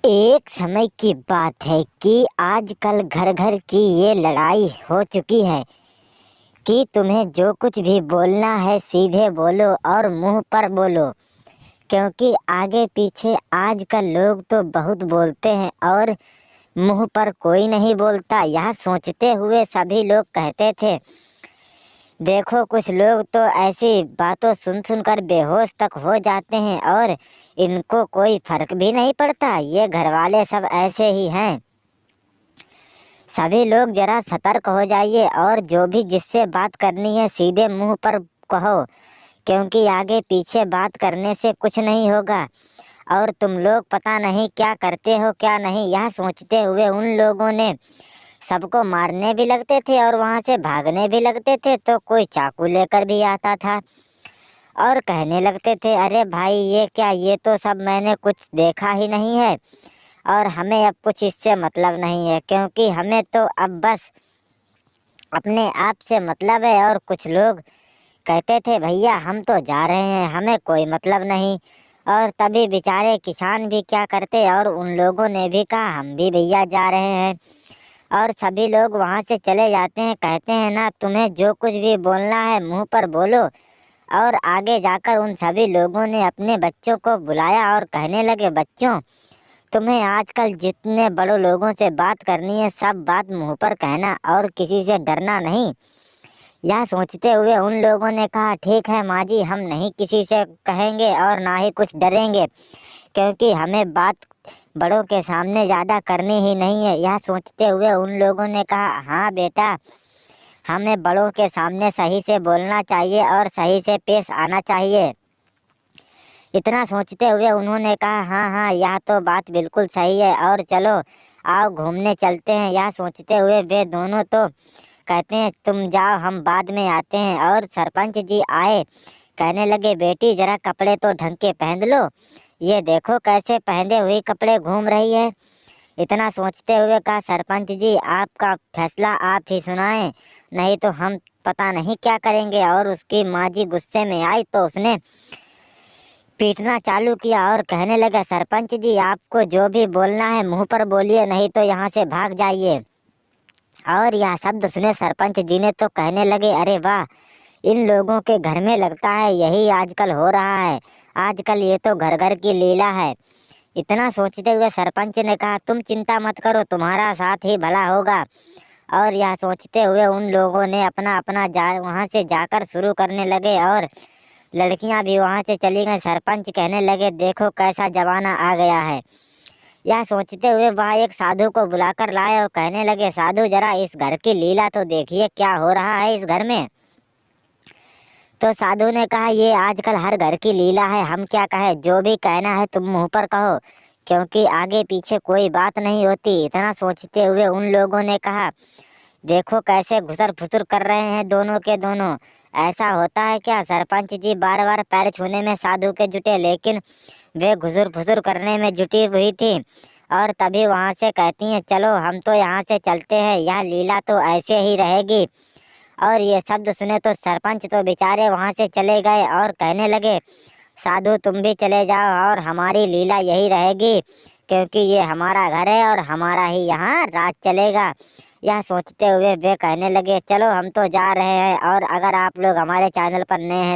एक समय की बात है कि आजकल घर घर की ये लड़ाई हो चुकी है कि तुम्हें जो कुछ भी बोलना है सीधे बोलो और मुंह पर बोलो। क्योंकि आगे पीछे आजकल लोग तो बहुत बोलते हैं और मुंह पर कोई नहीं बोलता। यह सोचते हुए सभी लोग कहते थे, देखो कुछ लोग तो ऐसी बातों सुन सुनकर बेहोश तक हो जाते हैं और इनको कोई फर्क भी नहीं पड़ता। ये घर वाले सब ऐसे ही हैं। सभी लोग जरा सतर्क हो जाइए और जो भी जिससे बात करनी है सीधे मुंह पर कहो, क्योंकि आगे पीछे बात करने से कुछ नहीं होगा। और तुम लोग पता नहीं क्या करते हो क्या नहीं। यह सोचते हुए उन लोगों ने सबको मारने भी लगते थे और वहाँ से भागने भी लगते थे। तो कोई चाकू लेकर भी आता था और कहने लगते थे, अरे भाई ये क्या, ये तो सब मैंने कुछ देखा ही नहीं है और हमें अब कुछ इससे मतलब नहीं है, क्योंकि हमें तो अब बस अपने आप से मतलब है। और कुछ लोग कहते थे, भैया हम तो जा रहे हैं, हमें कोई मतलब नहीं। और तभी बेचारे किसान भी क्या करते, और उन लोगों ने भी कहा हम भी भैया जा रहे हैं। और सभी लोग वहाँ से चले जाते हैं। कहते हैं ना, तुम्हें जो कुछ भी बोलना है मुंह पर बोलो। और आगे जाकर उन सभी लोगों ने अपने बच्चों को बुलाया और कहने लगे, बच्चों तुम्हें आजकल जितने बड़ों लोगों से बात करनी है सब बात मुंह पर कहना और किसी से डरना नहीं। यह सोचते हुए उन लोगों ने कहा, ठीक है माँ जी, हम नहीं किसी से कहेंगे और ना ही कुछ डरेंगे, क्योंकि हमें बात बड़ों के सामने ज़्यादा करनी ही नहीं है। यह सोचते हुए उन लोगों ने कहा, हाँ बेटा, हमें बड़ों के सामने सही से बोलना चाहिए और सही से पेश आना चाहिए। इतना सोचते हुए उन्होंने कहा, हाँ हाँ यह तो बात बिल्कुल सही है और चलो आओ घूमने चलते हैं। यह सोचते हुए वे दोनों तो कहते हैं, तुम जाओ हम बाद में आते हैं। और सरपंच जी आए, कहने लगे, बेटी जरा कपड़े तो ढंग के पहन लो, ये देखो कैसे पहने हुए कपड़े घूम रही है। इतना सोचते हुए कहा, सरपंच जी आपका फैसला आप ही सुनाएं, नहीं तो हम पता नहीं क्या करेंगे। और उसकी माँ जी गुस्से में आई तो उसने पीटना चालू किया और कहने लगा, सरपंच जी आपको जो भी बोलना है मुंह पर बोलिए, नहीं तो यहाँ से भाग जाइए। और यह शब्द सुने सरपंच जी ने तो कहने लगे, अरे वाह, इन लोगों के घर में लगता है यही आजकल हो रहा है। आजकल ये तो घर घर की लीला है। इतना सोचते हुए सरपंच ने कहा, तुम चिंता मत करो, तुम्हारा साथ ही भला होगा। और यह सोचते हुए उन लोगों ने अपना अपना वहाँ से जाकर शुरू करने लगे और लड़कियां भी वहाँ से चली गईं। सरपंच कहने लगे, देखो कैसा जमाना आ गया है। यह सोचते हुए वह एक साधु को बुलाकर लाए और कहने लगे, साधु जरा इस घर की लीला तो देखिए, क्या हो रहा है इस घर में। तो साधु ने कहा, ये आजकल हर घर की लीला है, हम क्या कहें, जो भी कहना है तुम मुंह पर कहो, क्योंकि आगे पीछे कोई बात नहीं होती। इतना सोचते हुए उन लोगों ने कहा, देखो कैसे घुसर फुसर कर रहे हैं दोनों के दोनों, ऐसा होता है क्या। सरपंच जी बार बार पैर छूने में साधु के जुटे, लेकिन वे घुसर फुसर करने में जुटी हुई थी। और तभी वहाँ से कहती हैं, चलो हम तो यहाँ से चलते हैं, यह लीला तो ऐसे ही रहेगी। और ये शब्द सुने तो सरपंच तो बेचारे वहाँ से चले गए और कहने लगे, साधु तुम भी चले जाओ और हमारी लीला यही रहेगी, क्योंकि ये हमारा घर है और हमारा ही यहाँ राज चलेगा। यह सोचते हुए वे कहने लगे, चलो हम तो जा रहे हैं। और अगर आप लोग हमारे चैनल पर नए हैं तो